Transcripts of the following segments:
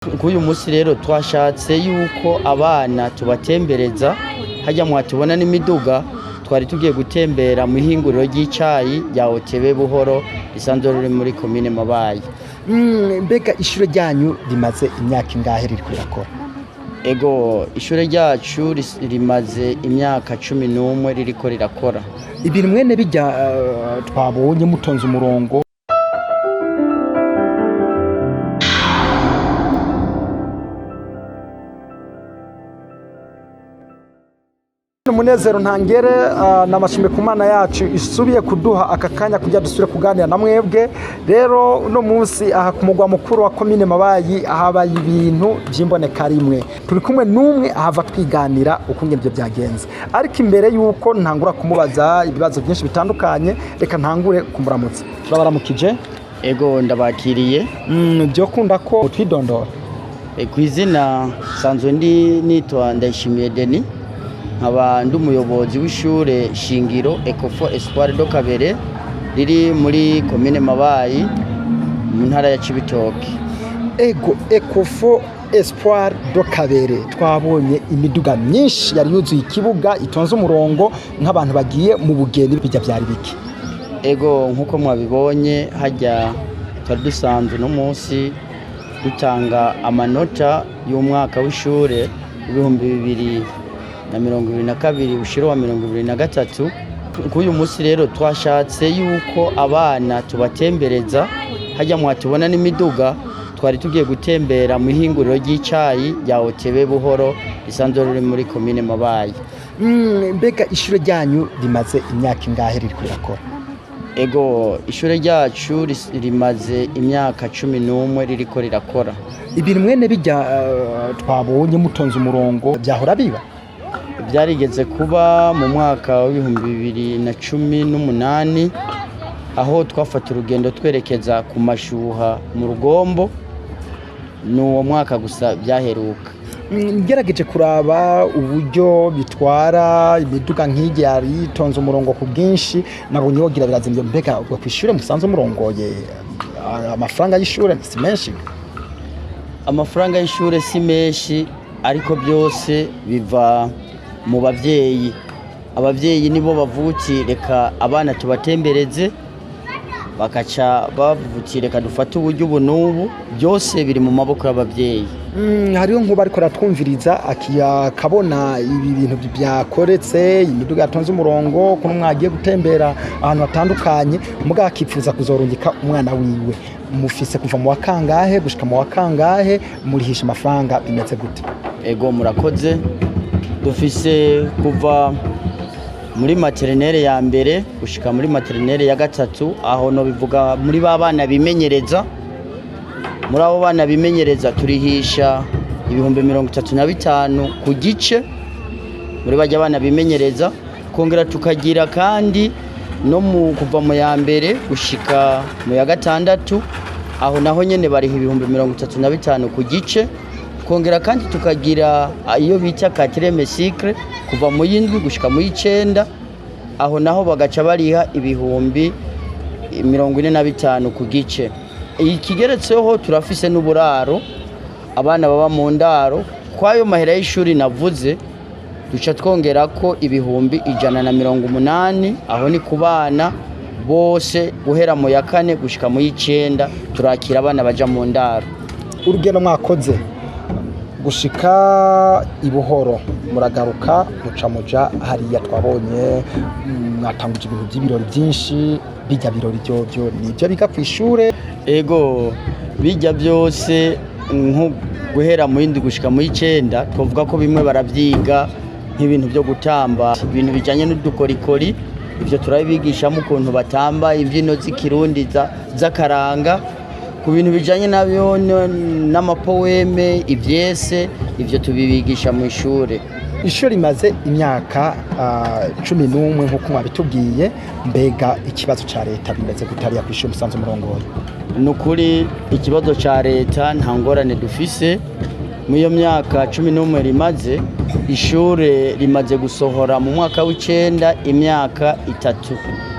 K'uyu musi rero twashatse yuko abana tubatembereza harya mwatubona n'imiduga twari tugiye gutembera mu ihinguriro ry'icayi rya OTB Buhoro risanzwe riri muri komine Mabayi. Mbega ishure ryanyu rimaze imyaka ingahe ririko rirakora? Ego ishure ryacu rimaze imyaka 11 ririko rirakora. Ibintu mwene bijya twabonye mutonze umurongo umunezero ntangere namashime ku Mana yacu isubiye kuduha aka kanya kujya dusubire kuganira na mwebwe. Rero uno munsi aha ku mugwa mukuru wa komine Mabayi ahabaye ibintu by'imboneka rimwe, turi kumwe n'umwe ahava twiganira ukungene ibyo byagenze. Ariko imbere yuko ntangura kumubaza ibibazo byinshi bitandukanye, reka ntangure kumuramutsa. Turabaramukije. Ego ndabakiriye. Byo kunda ko twidondora. Kw'izina sanzwe nitwa Ndayishimiye Denis, nkaba ndi umuyobozi w'ishure shingiro Ecofo Espoir do Kabere riri muri komine Mabayi mu ntara ya Cibitoke. Ego Ecofo Espoir do Kabere twabonye imiduga myinshi yari yuzuye ikibuga itonze umurongo nk'abantu bagiye mu bugeni, bijya byari biki? Ego nkuko mwabibonye hajya twari dusanzwe no munsi dutanga amanota y'umwaka w'ishure 2022 ushiro wa 2023. K'uyu musi rero twashatse yuko abana tubatembereza harya mwatubona n'imiduga twari tugiye gutembera mu ihinguriro ry'icayi rya OTB Buhoro risanzwe riri muri komine Mabayi. Mbega ishure ryanyu rimaze imyaka ingahe ririko rirakora? Ego ishure ryacu rimaze imyaka 11 ririko rirakora. Ibintu mwene bijya twabonye mutonze umurongo byahora biba? Byarigeze kuba mu mwaka wa 2018 aho twafata urugendo twerekeza ku mashuha mu Rugombo, n'uwo mwaka gusa byaheruka. Ngerageje kuraba uburyo bitwara imiduga nk'igi yari tonze umurongo ku bwinshi, nabonye wogira birazimye. Mbega ubwo kwishure musanze umurongoye amafaranga y'ishure si menshi? Amafaranga y'ishure si menshi, ariko byose biva mu bavyeyi. Abavyeyi nibo bavuti reka abana tubatembereze, bakaca bavuti reka dufate uburyo ubu n'ubu, byose biri mu maboko y'abavyeyi. Hariho nkuba ariko ratwumviriza akabona ibi bintu byakoretse imiduga yatonze umurongo kuno mwagiye gutembera ahantu hatandukanye, muga akipfuza kuzorungika umwana wiwe. Mufise kuva mu wakangahe gushika mu wakangahe, murihisha amafaranga bimeze gute? Ego murakoze. Dufise kuva muri maternelle ya mbere gushika muri maternelle ya gatatu, aho no bivuga muri babana bimenyereza. Muri abo bana bimenyereza turihisha 35,000 ku gice muri bajya bana bimenyereza, kongera tukagira kandi no mu kuva mu ya mbere gushika mu ya gatandatu, aho naho nyene bari 35,000 ku gice, kongera kandi tukagira iyo bita 4e cycle kuva mu yindwi gushika mu y'icenda, aho naho bagaca bariha 45,000 ku gice. Ikigeretseho turafise n'uburaro, abana baba mu ndaro kwayo mahera y'ishuri navuze duca twongera ko 180, aho ni ku bana bose guhera mu ya 4 gushika mu y'icenda turakira abana baja mu ndaro. Urugendo mwakoze gushika Ibuhoro muragaruka muca hariya twabonye mwatanguje ibintu by'ibirori byinshi, bijya birori byo nibyo biga ku ishure? Ego bijya byose nko guhera mu yindi gushika mu y'icenda twavuga ko bimwe baravyiga nk'ibintu byo gutamba, ibintu bijanye n'udukorikori, ivyo turabigishamo ukuntu batamba imbyino z'ikirundi z'akaranga, ku bintu bijanye nabyo n'amapoeme, ivyese, ivyo tubibigisha mu ishure. Ishure rimaze imyaka 11 nkuko mwabitubwiye. Mbega ikibazo ca leta bimeze gutariya ku ishure musanze umurongoye? Nukuri ikibazo ca leta nta ngorane dufise. Mu iyo myaka 11 rimaze, ishure rimaze gusohora mu mwaka w'icenda imyaka 3.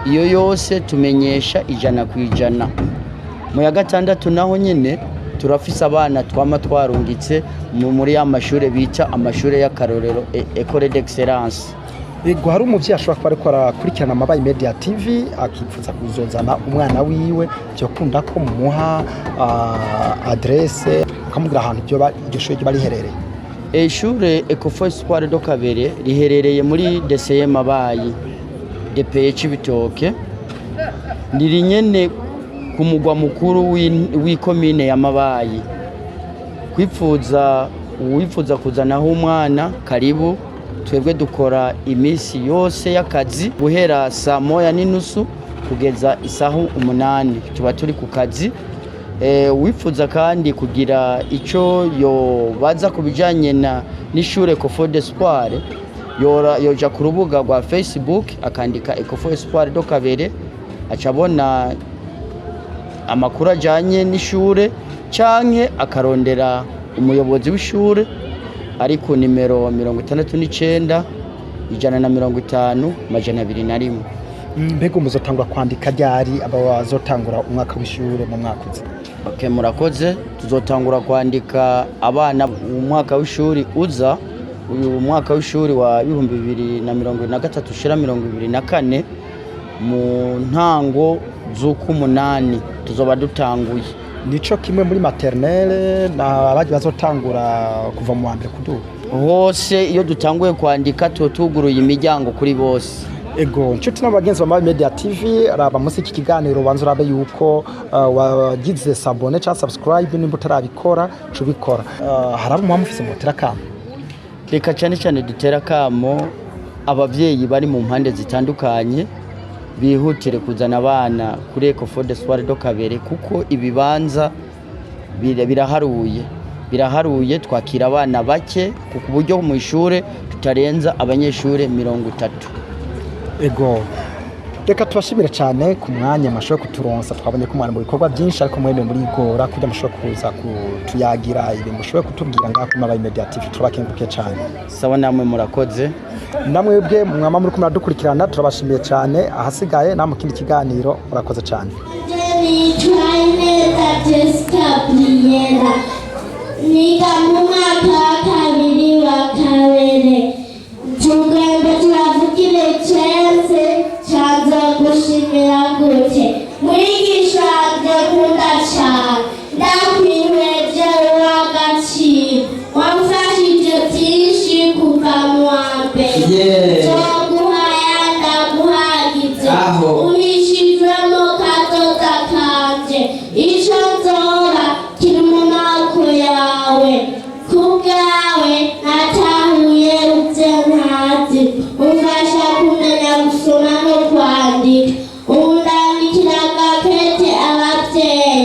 Iyo yose tumenyesha 100%. Mu ya gatandatu naho nyene turafise abana twama twarungitse muri amashure bita amashure y'akarorero École d'Excellence. Ego hari umuvyi ashobora kuba ariko arakurikirana Mabayi Media TV akipfuza kuzozana umwana wiwe byo kunda ko mumuha adresse akamubwira ahantu iryo shure ryo bariherereye. Ishure Ecofo Espoir do Kabere riherereye muri DCE Mabayi DPE Cibitoke, riri nyene ku mugwa mukuru w'ikomine ya Mabayi. Uwifuza kuzanaho umwana karibu, twebwe dukora imisi yose y'akazi guhera saa 1:30 kugeza isaha 8 tuba turi ku kazi. Wifuza kandi kugira ico yobaza kubijanye n'ishure Ecofo d'Espoir yoja ku rubuga rwa Facebook akandika Ecofo Espoir do Kabere, acabona amakuru ajanye n'ishure canke akarondera umuyobozi w'ishure ari ku nimero 69 150 201. Mbega muzotangura kwandika ryari aba bazotangura umwaka w'ishure mu mwaka uza? Okay, murakoze. Tuzotangura kwandika abana umwaka w'ishuri uza, uyu mwaka w'ishuri wa 2023-2024 mu ntango z'ukumunani tuzoba dutanguye. Nico kimwe muri maternelle n'abaje bazotangura kuva mu wa mbere kuduga hose. Iyo dutanguye kwandika tutuguruye imiryango kuri bose. Ego nshuti n'abagenzi ba Mabayi Media TV, araba munsi iki kiganiro banza urabe yuko wagize sabone cha subscribe nimba utarabikora cubikora. Harabo mwamufise mutera kamo. Reka cyane dutera kamo abavyeyi bari mu mpande zitandukanye bihutire kuzana abana kuri Ecofo d'Espoir do Kabere, kuko ibibanza biraharuye twakira abana bake ku buryo mu ishure tutarenza abanyeshure 30. Ego reka tubashimire cyane ku mwanya mashobora kuturonsa. Twabonye ko mwana mu bikorwa byinshi ariko mwene muri igora kujya mashobora kuza kutuyagira ibintu mushobora kutubwira ngaho ku Mabayi Media TV. Turabakengurukiye cyane. Sawa, namwe murakoze. Namwebwe mwama muri kumwe dukurikirana, turabashimiye cyane. Ahasigaye na mu kindi kiganiro murakoze cyane. Niga mu mwaka wa kabiri wa Kabere, tugomba turavugire cyese cyanza gushimira gute mwigisha ndakunda cyane, ndakwimeje w'agaciro, wamfashije byinshi kuva mu wa mbere, twaguhaya ndaguhagize, ubishijwemo kazoza kanje, icyo nzoba kiri mu maboko yawe, kubwawe natahuye uvyo ntazi, umfasha kumenya gusoma no kwandika, undandikira agakete abavyeyi,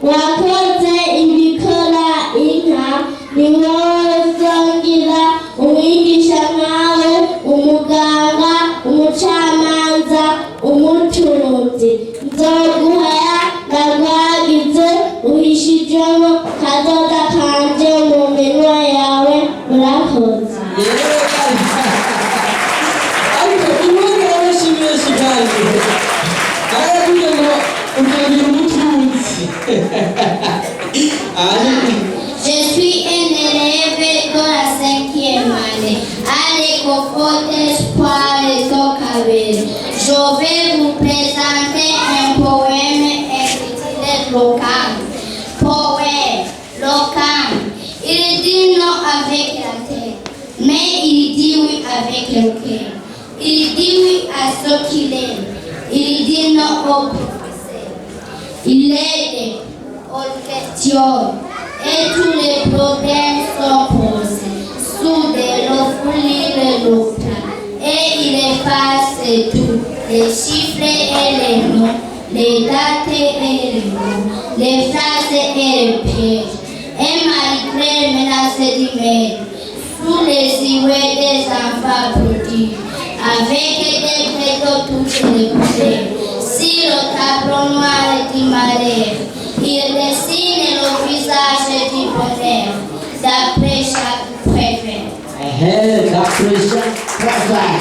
wakoze ibikora inka, ni wowe uzongira umwigisha nkawe, umuganga, umucamanza, umutunzi, nzoguhaya ndagwagize, uhishijwemo kazoza kanje mu minwa yawe, murakoze. Ariko imana yarashimishije kandi aravuga ngo ukagira umutunzi. Je suis un élève de la 5e année à l'Ecofo d'Espoir do Kabere. Je vais vous présenter un poème intitulé Locan. Poème Locan. Il dit non avec la tête, mais il dit oui avec le cœur. Il dit oui à ce qu'il aime. Il dit non au professeur. Il aide aux questions et tous les problèmes sont posés sous des lots et il efface tout, les chiffres et les noms, les dates et les mots, les phrases et les pièges, et malgré menaces d'humains, sous les yeux des enfants prodiges, avec des prétaux toutes les couleurs, si le tableau noir du malheur, il dessine le visage du bonheur, d'après chaque préfet. D'après chaque préfet.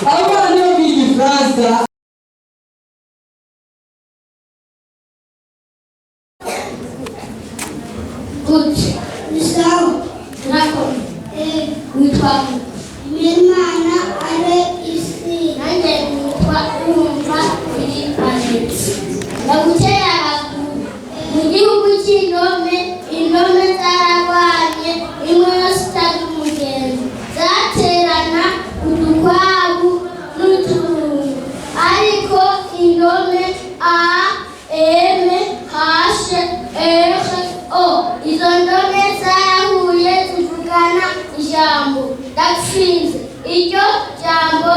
Abana b'igifaransa gute bisaho nakora witwa Imana are isi nanjye nitwa Urumva Philippines ndagutera mu gihugu cy'indome indome zararwanye imwe yose itari umugenzi zaterana udukwavu n'uturungu ariko indome a m h r o izo ndome zarahuye zivugana ijambo ndafinze iryo jambo